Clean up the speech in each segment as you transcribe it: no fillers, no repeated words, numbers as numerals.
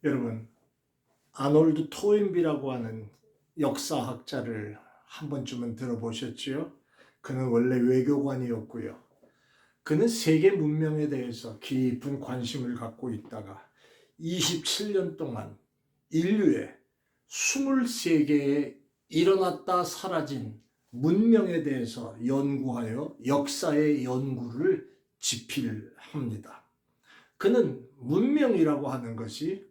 여러분, 아놀드 토인비라고 하는 역사학자를 한 번쯤은 들어보셨지요? 그는 원래 외교관이었고요. 그는 세계 문명에 대해서 깊은 관심을 갖고 있다가 27년 동안 인류의 23개의 일어났다 사라진 문명에 대해서 연구하여 역사의 연구를 집필합니다. 그는 문명이라고 하는 것이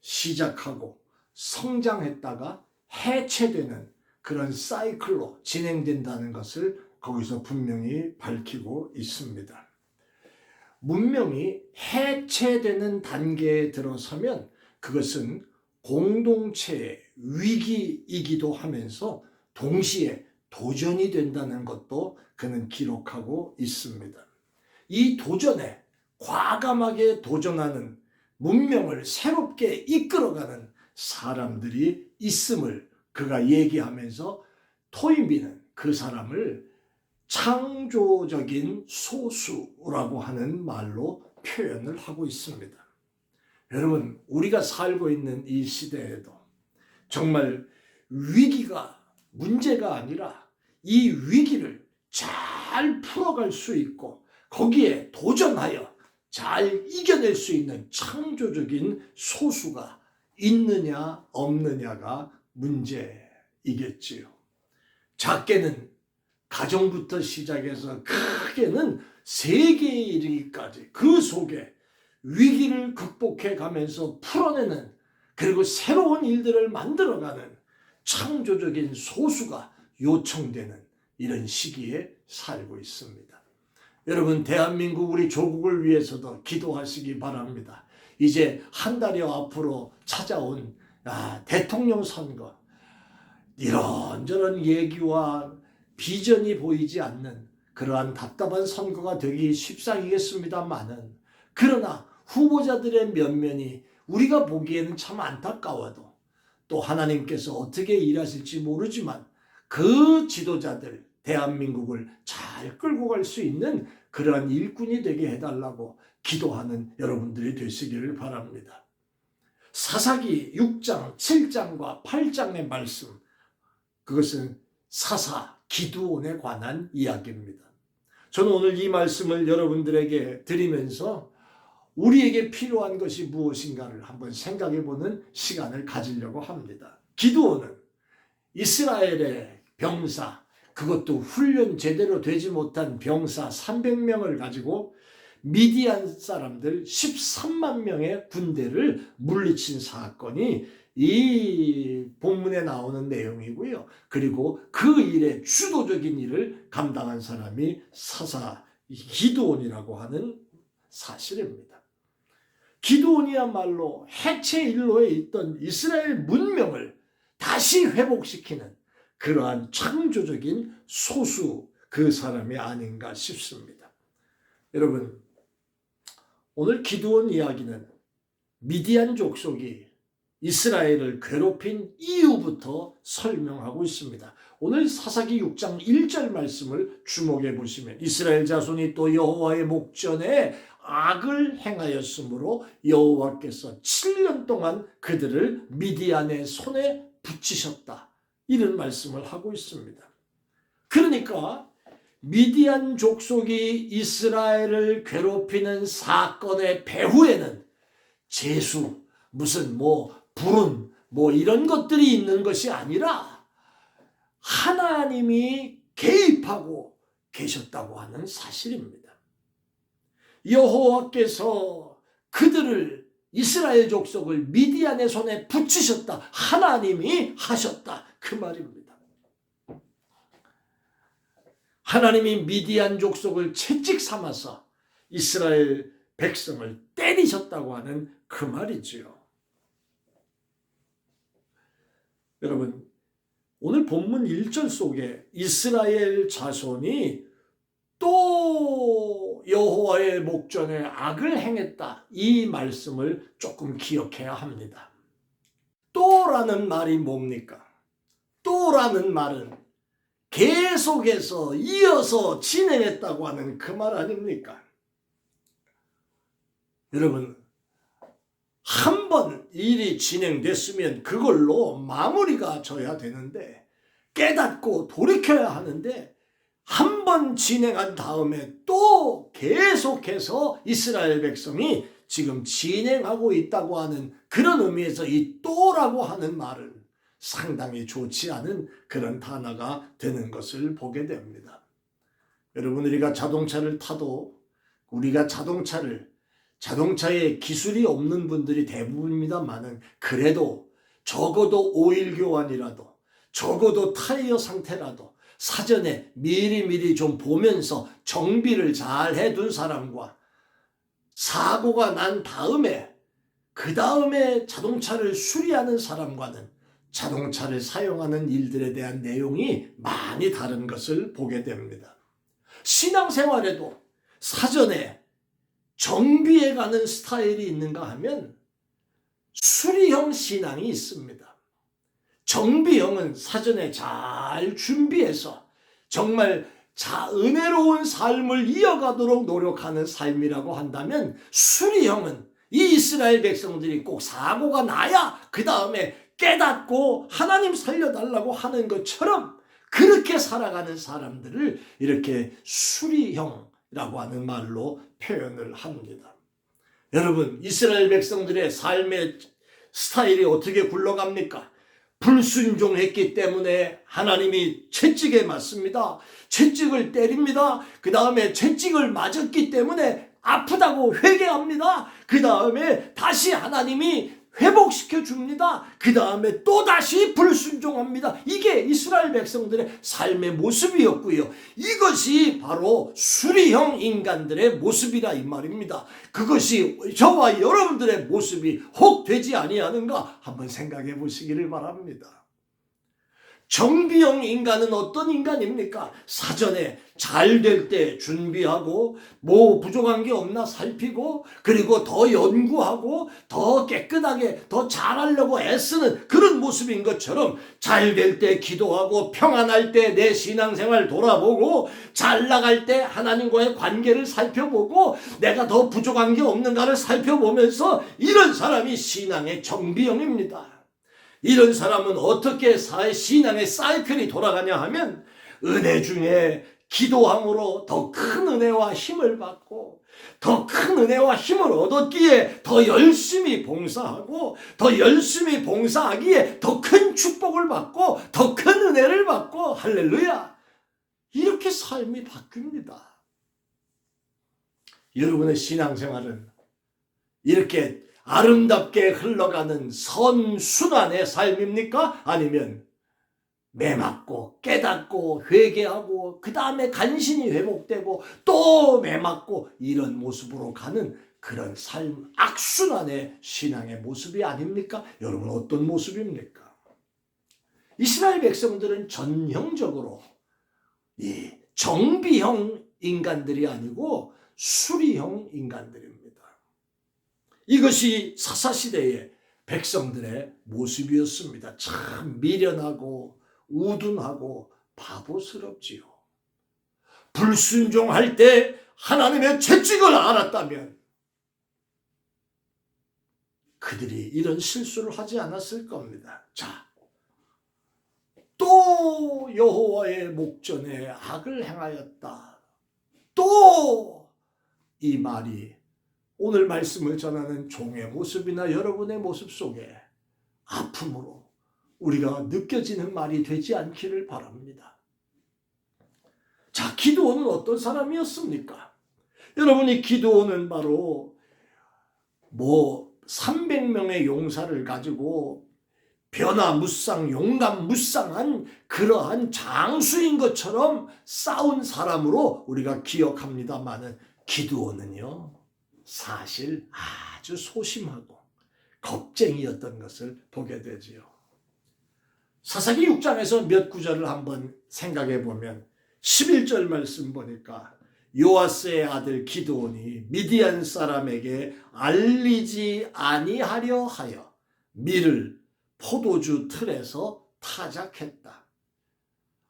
시작하고 성장했다가 해체되는 그런 사이클로 진행된다는 것을 거기서 분명히 밝히고 있습니다. 문명이 해체되는 단계에 들어서면 그것은 공동체의 위기이기도 하면서 동시에 도전이 된다는 것도 그는 기록하고 있습니다. 이 도전에 과감하게 도전하는 문명을 새롭게 이끌어가는 사람들이 있음을 그가 얘기하면서 토인비는 그 사람을 창조적인 소수라고 하는 말로 표현을 하고 있습니다. 여러분, 우리가 살고 있는 이 시대에도 정말 위기가 문제가 아니라 이 위기를 잘 풀어갈 수 있고 거기에 도전하여 잘 이겨낼 수 있는 창조적인 소수가 있느냐 없느냐가 문제이겠지요. 작게는 가정부터 시작해서 크게는 세계에 이르기까지 그 속에 위기를 극복해 가면서 풀어내는 그리고 새로운 일들을 만들어가는 창조적인 소수가 요청되는 이런 시기에 살고 있습니다. 여러분, 대한민국 우리 조국을 위해서도 기도하시기 바랍니다. 이제 한 달여 앞으로 찾아온 대통령 선거, 이런저런 얘기와 비전이 보이지 않는 그러한 답답한 선거가 되기 십상이겠습니다만은, 그러나 후보자들의 면면이 우리가 보기에는 참 안타까워도 또 하나님께서 어떻게 일하실지 모르지만 그 지도자들, 대한민국을 잘 끌고 갈 수 있는 그러한 일꾼이 되게 해달라고 기도하는 여러분들이 되시기를 바랍니다. 사사기 6장, 7장과 8장의 말씀, 그것은 사사 기드온에 관한 이야기입니다. 저는 오늘 이 말씀을 여러분들에게 드리면서 우리에게 필요한 것이 무엇인가를 한번 생각해보는 시간을 가지려고 합니다. 기드온은 이스라엘의 병사, 그것도 훈련 제대로 되지 못한 병사 300명을 가지고 미디안 사람들 13만 명의 군대를 물리친 사건이 이 본문에 나오는 내용이고요. 그리고 그 일의 주도적인 일을 감당한 사람이 사사 기드온이라고 하는 사실입니다. 기드온이야말로 해체 일로에 있던 이스라엘 문명을 다시 회복시키는 그러한 창조적인 소수 그 사람이 아닌가 싶습니다. 여러분, 오늘 기드온 이야기는 미디안 족속이 이스라엘을 괴롭힌 이유부터 설명하고 있습니다. 오늘 사사기 6장 1절 말씀을 주목해 보시면 이스라엘 자손이 또 여호와의 목전에 악을 행하였으므로 여호와께서 7년 동안 그들을 미디안의 손에 붙이셨다. 이런 말씀을 하고 있습니다. 그러니까 미디안 족속이 이스라엘을 괴롭히는 사건의 배후에는 재수, 무슨 불운, 이런 것들이 있는 것이 아니라 하나님이 개입하고 계셨다고 하는 사실입니다. 여호와께서 그들을 이스라엘 족속을 미디안의 손에 붙이셨다. 하나님이 하셨다. 그 말입니다. 하나님이 미디안 족속을 채찍 삼아서 이스라엘 백성을 때리셨다고 하는 그 말이지요. 여러분, 오늘 본문 1절 속에 이스라엘 자손이 또 여호와의 목전에 악을 행했다. 이 말씀을 조금 기억해야 합니다. 또라는 말이 뭡니까? 또라는 말은 계속해서 이어서 진행했다고 하는 그 말 아닙니까? 여러분, 한 번 일이 진행됐으면 그걸로 마무리가 져야 되는데, 깨닫고 돌이켜야 하는데, 한 번 진행한 다음에 또 계속해서 이스라엘 백성이 지금 진행하고 있다고 하는 그런 의미에서 이 또라고 하는 말은 상당히 좋지 않은 그런 단어가 되는 것을 보게 됩니다. 여러분, 우리가 자동차를 타도 우리가 자동차에 기술이 없는 분들이 대부분입니다만은, 그래도 적어도 오일 교환이라도, 적어도 타이어 상태라도 사전에 미리미리 좀 보면서 정비를 잘 해둔 사람과, 사고가 난 다음에 그 다음에 자동차를 수리하는 사람과는 자동차를 사용하는 일들에 대한 내용이 많이 다른 것을 보게 됩니다. 신앙생활에도 사전에 정비해 가는 스타일이 있는가 하면 수리형 신앙이 있습니다. 정비형은 사전에 잘 준비해서 정말 은혜로운 삶을 이어가도록 노력하는 삶이라고 한다면, 수리형은 이 이스라엘 백성들이 꼭 사고가 나야 그 다음에 깨닫고 하나님 살려달라고 하는 것처럼 그렇게 살아가는 사람들을 이렇게 수리형이라고 하는 말로 표현을 합니다. 여러분, 이스라엘 백성들의 삶의 스타일이 어떻게 굴러갑니까? 불순종했기 때문에 하나님이 채찍에 맞습니다. 채찍을 때립니다. 그 다음에 채찍을 맞았기 때문에 아프다고 회개합니다. 그 다음에 다시 하나님이 회복시켜 줍니다. 그 다음에 또다시 불순종합니다. 이게 이스라엘 백성들의 삶의 모습이었고요. 이것이 바로 수리형 인간들의 모습이라 이 말입니다. 그것이 저와 여러분들의 모습이 혹 되지 아니하는가 한번 생각해 보시기를 바랍니다. 정비형 인간은 어떤 인간입니까? 사전에 잘 될 때 준비하고 뭐 부족한 게 없나 살피고, 그리고 더 연구하고 더 깨끗하게 더 잘하려고 애쓰는 그런 모습인 것처럼, 잘 될 때 기도하고 평안할 때 내 신앙생활 돌아보고, 잘 나갈 때 하나님과의 관계를 살펴보고 내가 더 부족한 게 없는가를 살펴보면서, 이런 사람이 신앙의 정비형입니다. 이런 사람은 어떻게 신앙의 사이클이 돌아가냐 하면, 은혜 중에 기도함으로 더 큰 은혜와 힘을 받고, 더 큰 은혜와 힘을 얻었기에 더 열심히 봉사하고, 더 열심히 봉사하기에 더 큰 축복을 받고 더 큰 은혜를 받고, 할렐루야, 이렇게 삶이 바뀝니다. 여러분의 신앙생활은 이렇게 아름답게 흘러가는 선순환의 삶입니까? 아니면 매맞고 깨닫고 회개하고 그 다음에 간신히 회복되고 또 매맞고 이런 모습으로 가는 그런 삶, 악순환의 신앙의 모습이 아닙니까? 여러분, 어떤 모습입니까? 이스라엘 백성들은 전형적으로 이 정비형 인간들이 아니고 수리형 인간들입니다. 이것이 사사시대의 백성들의 모습이었습니다. 참 미련하고 우둔하고 바보스럽지요. 불순종할 때 하나님의 채찍을 알았다면 그들이 이런 실수를 하지 않았을 겁니다. 자, 또 여호와의 목전에 악을 행하였다. 또 이 말이 오늘 말씀을 전하는 종의 모습이나 여러분의 모습 속에 아픔으로 우리가 느껴지는 말이 되지 않기를 바랍니다. 자, 기드온은 어떤 사람이었습니까? 여러분이 기드온은 바로 300명의 용사를 가지고 변화무쌍, 용감무쌍한 그러한 장수인 것처럼 싸운 사람으로 우리가 기억합니다마는, 기드온은요 사실 아주 소심하고 겁쟁이였던 것을 보게 되지요. 사사기 6장에서 몇 구절을 한번 생각해 보면 11절 말씀 보니까, 요아스의 아들 기드온이 미디안 사람에게 알리지 아니하려 하여 밀을 포도주 틀에서 타작했다.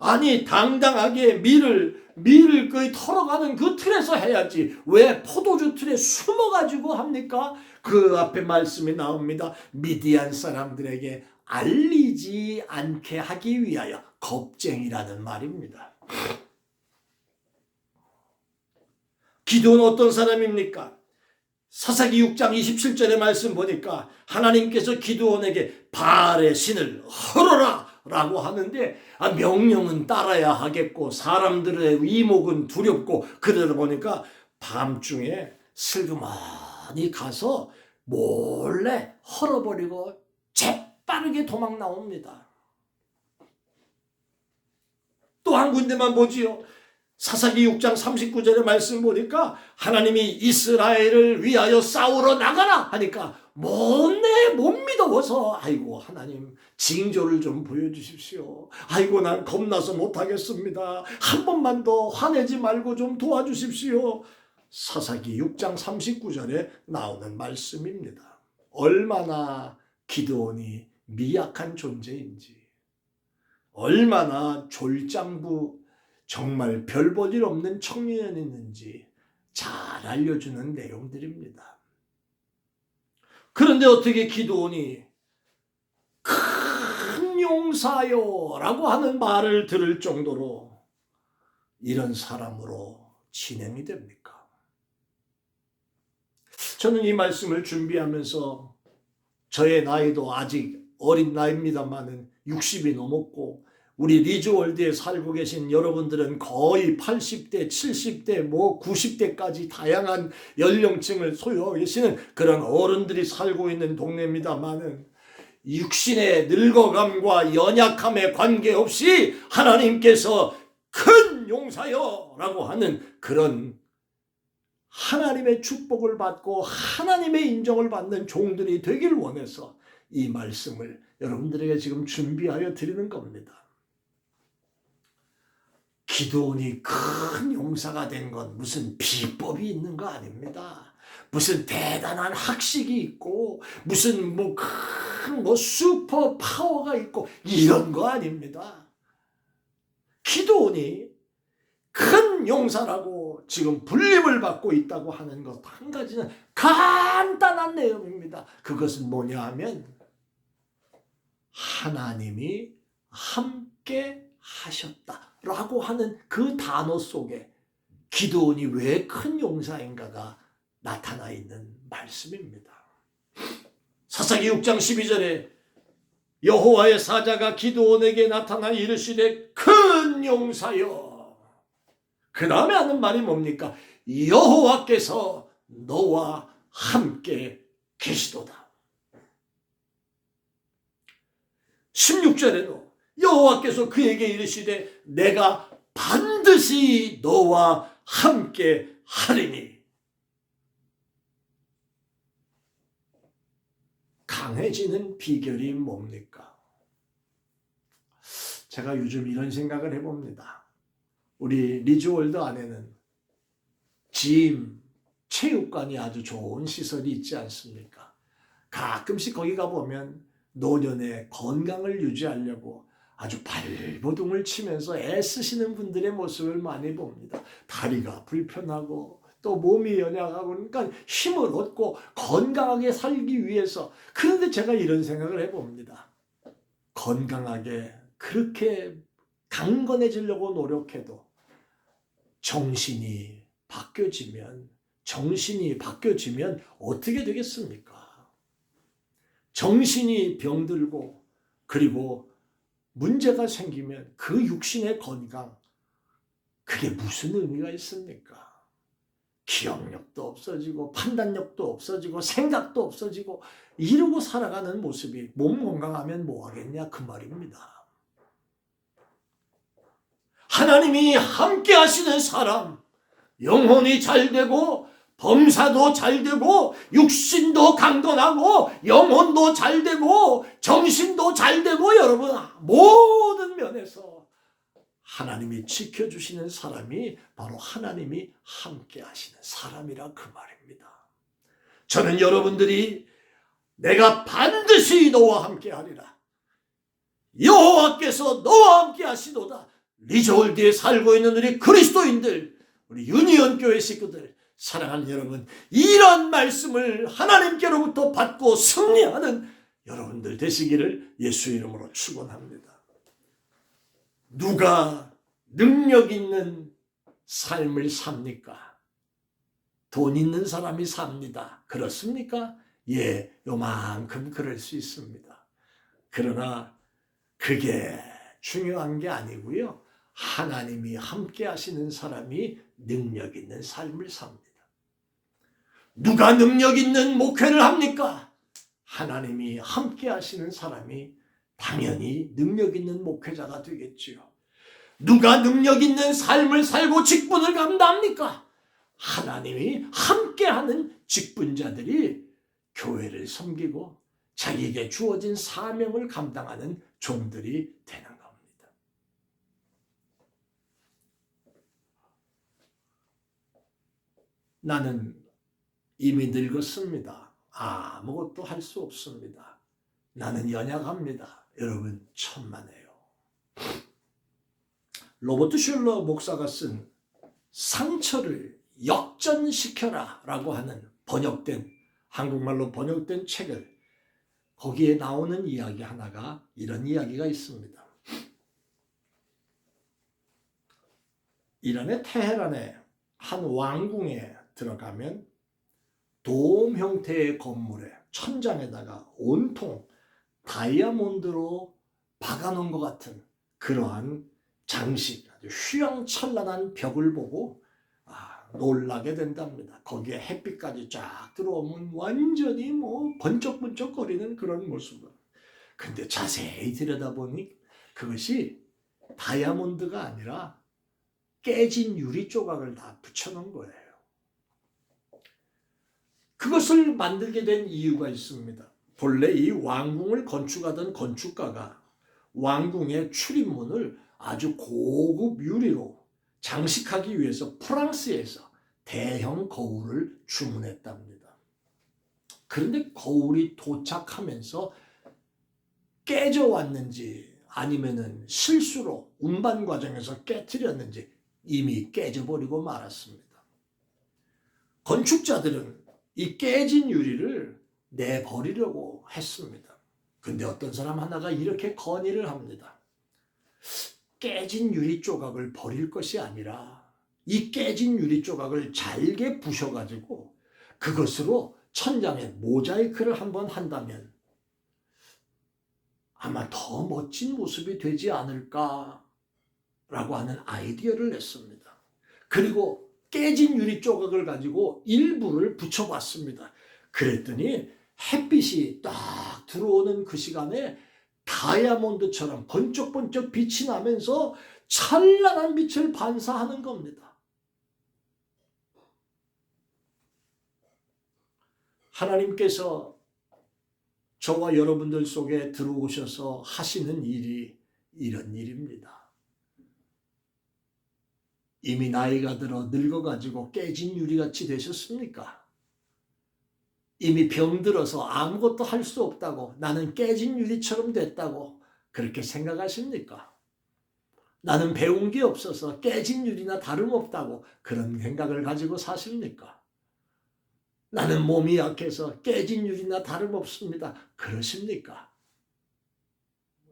아니 당당하게 밀을 거의 털어가는 그 틀에서 해야지 왜 포도주 틀에 숨어가지고 합니까? 그 앞에 말씀이 나옵니다. 미디안 사람들에게 알리지 않게 하기 위하여 겁쟁이라는 말입니다. 기도는 어떤 사람입니까? 사사기 6장 27절의 말씀 보니까 하나님께서 기드온에게 바알의 신을 헐어라 라고 하는데 명령은 따라야 하겠고 사람들의 이목은 두렵고 그러다 보니까 밤중에 슬그머니 가서 몰래 헐어버리고 재빠르게 도망 나옵니다. 또 한 군데만 보지요. 사사기 6장 39절의 말씀 보니까 하나님이 이스라엘을 위하여 싸우러 나가라 하니까 못 믿어서 아이고 하나님 징조를 좀 보여주십시오. 아이고 난 겁나서 못하겠습니다. 한 번만 더 화내지 말고 좀 도와주십시오. 사사기 6장 39절에 나오는 말씀입니다. 얼마나 기드온이 미약한 존재인지, 얼마나 졸장부 정말 별 볼 일 없는 청년이었는지 잘 알려주는 내용들입니다. 그런데 어떻게 기드온이 큰 용사요 라고 하는 말을 들을 정도로 이런 사람으로 진행이 됩니까? 저는 이 말씀을 준비하면서 저의 나이도 아직 어린 나이입니다만은 60이 넘었고 우리 리즈월드에 살고 계신 여러분들은 거의 80대, 70대, 90대까지 다양한 연령층을 소유하고 계시는 그런 어른들이 살고 있는 동네입니다만은 육신의 늙어감과 연약함에 관계없이 하나님께서 큰 용사여 라고 하는 그런 하나님의 축복을 받고 하나님의 인정을 받는 종들이 되길 원해서 이 말씀을 여러분들에게 지금 준비하여 드리는 겁니다. 기드온이 큰 용사가 된 건 무슨 비법이 있는 거 아닙니다. 무슨 대단한 학식이 있고 무슨 큰 슈퍼 파워가 있고 이런 거 아닙니다. 기드온이 큰 용사라고 지금 불림을 받고 있다고 하는 것 한 가지는 간단한 내용입니다. 그것은 뭐냐 하면 하나님이 함께 하셨다라고 하는 그 단어 속에 기드온이 왜 큰 용사인가가 나타나 있는 말씀입니다. 사사기 6장 12절에 여호와의 사자가 기드온에게 나타나 이르시되 큰 용사여. 그 다음에 하는 말이 뭡니까? 여호와께서 너와 함께 계시도다. 16절에도 여호와께서 그에게 이르시되 내가 반드시 너와 함께 하리니. 강해지는 비결이 뭡니까? 제가 요즘 이런 생각을 해봅니다. 우리 리즈월드 안에는 짐, 체육관이 아주 좋은 시설이 있지 않습니까? 가끔씩 거기 가보면 노년의 건강을 유지하려고 아주 발버둥을 치면서 애쓰시는 분들의 모습을 많이 봅니다. 다리가 불편하고 또 몸이 연약하고 그러니까 힘을 얻고 건강하게 살기 위해서. 그런데 제가 이런 생각을 해봅니다. 건강하게 그렇게 강건해지려고 노력해도 정신이 바뀌어지면 어떻게 되겠습니까? 정신이 병들고 그리고 문제가 생기면 그 육신의 건강, 그게 무슨 의미가 있습니까? 기억력도 없어지고 판단력도 없어지고 생각도 없어지고 이러고 살아가는 모습이 몸 건강하면 뭐 하겠냐 그 말입니다. 하나님이 함께 하시는 사람, 영혼이 잘 되고 범사도 잘 되고 육신도 강건하고 영혼도 잘 되고 정신도 잘 되고 여러분 모든 면에서 하나님이 지켜주시는 사람이 바로 하나님이 함께 하시는 사람이라 그 말입니다. 저는 여러분들이 내가 반드시 너와 함께 하리라, 여호와께서 너와 함께 하시도다 리조올드에 살고 있는 우리 그리스도인들, 우리 유니온 교회 식구들, 사랑하는 여러분, 이런 말씀을 하나님께로부터 받고 승리하는 여러분들 되시기를 예수 이름으로 축원합니다. 누가 능력 있는 삶을 삽니까? 돈 있는 사람이 삽니다. 그렇습니까? 예, 요만큼 그럴 수 있습니다. 그러나 그게 중요한 게 아니고요. 하나님이 함께 하시는 사람이 능력 있는 삶을 삽니다. 누가 능력 있는 목회를 합니까? 하나님이 함께 하시는 사람이 당연히 능력 있는 목회자가 되겠지요. 누가 능력 있는 삶을 살고 직분을 감당합니까? 하나님이 함께하는 직분자들이 교회를 섬기고 자기에게 주어진 사명을 감당하는 종들이 되는 겁니다. 나는 이미 늙었습니다. 아무것도 할 수 없습니다. 나는 연약합니다. 여러분, 천만에요. 로버트 슐러 목사가 쓴 상처를 역전시켜라 라고 하는 한국말로 번역된 책을, 거기에 나오는 이야기 하나가 이런 이야기가 있습니다. 이란의 테헤란의 한 왕궁에 들어가면 돔 형태의 건물에 천장에다가 온통 다이아몬드로 박아놓은 것 같은 그러한 장식, 아주 휘황찬란한 벽을 보고 놀라게 된답니다. 거기에 햇빛까지 쫙 들어오면 완전히 번쩍번쩍거리는 그런 모습을. 근데 자세히 들여다보니 그것이 다이아몬드가 아니라 깨진 유리 조각을 다 붙여놓은 거예요. 그것을 만들게 된 이유가 있습니다. 본래 이 왕궁을 건축하던 건축가가 왕궁의 출입문을 아주 고급 유리로 장식하기 위해서 프랑스에서 대형 거울을 주문했답니다. 그런데 거울이 도착하면서 깨져 왔는지 아니면은 실수로 운반 과정에서 깨트렸는지 이미 깨져버리고 말았습니다. 건축자들은 이 깨진 유리를 내버리려고 했습니다. 근데 어떤 사람 하나가 이렇게 건의를 합니다. 깨진 유리 조각을 버릴 것이 아니라 이 깨진 유리 조각을 잘게 부셔가지고 그것으로 천장에 모자이크를 한번 한다면 아마 더 멋진 모습이 되지 않을까라고 하는 아이디어를 냈습니다. 그리고 깨진 유리 조각을 가지고 일부를 붙여봤습니다. 그랬더니 햇빛이 딱 들어오는 그 시간에 다이아몬드처럼 번쩍번쩍 빛이 나면서 찬란한 빛을 반사하는 겁니다. 하나님께서 저와 여러분들 속에 들어오셔서 하시는 일이 이런 일입니다. 이미 나이가 들어 늙어가지고 깨진 유리같이 되셨습니까? 이미 병들어서 아무것도 할 수 없다고, 나는 깨진 유리처럼 됐다고 그렇게 생각하십니까? 나는 배운 게 없어서 깨진 유리나 다름없다고 그런 생각을 가지고 사십니까? 나는 몸이 약해서 깨진 유리나 다름없습니다. 그러십니까?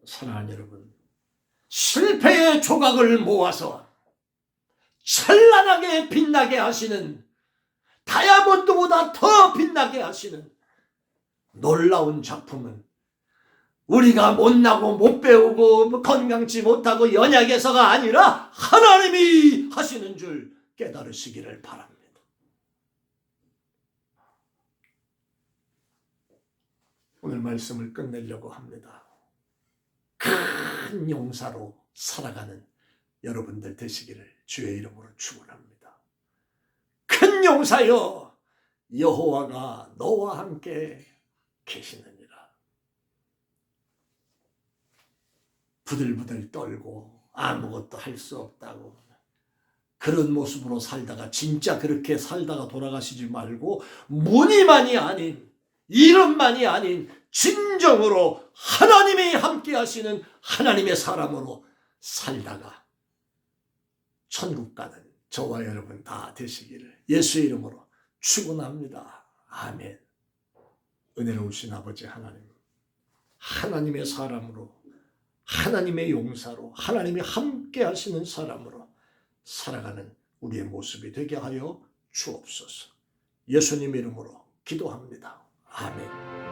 사랑하는 여러분, 실패의 조각을 모아서 찬란하게 빛나게 하시는, 다이아몬드보다 더 빛나게 하시는 놀라운 작품은 우리가 못나고 못 배우고 건강치 못하고 연약해서가 아니라 하나님이 하시는 줄 깨달으시기를 바랍니다. 오늘 말씀을 끝내려고 합니다. 큰 용사로 살아가는 여러분들 되시기를 주의 이름으로 축원합니다. 큰 용사여, 여호와가 너와 함께 계시느니라. 부들부들 떨고 아무것도 할 수 없다고 그런 모습으로 살다가 진짜 그렇게 살다가 돌아가시지 말고 무늬만이 아닌, 이름만이 아닌 진정으로 하나님이 함께 하시는 하나님의 사람으로 살다가 천국 가는 저와 여러분 다 되시기를 예수의 이름으로 축원합니다. 아멘. 은혜로우신 아버지 하나님, 하나님의 사람으로, 하나님의 용사로, 하나님이 함께 하시는 사람으로 살아가는 우리의 모습이 되게 하여 주옵소서. 예수님 이름으로 기도합니다. 아멘.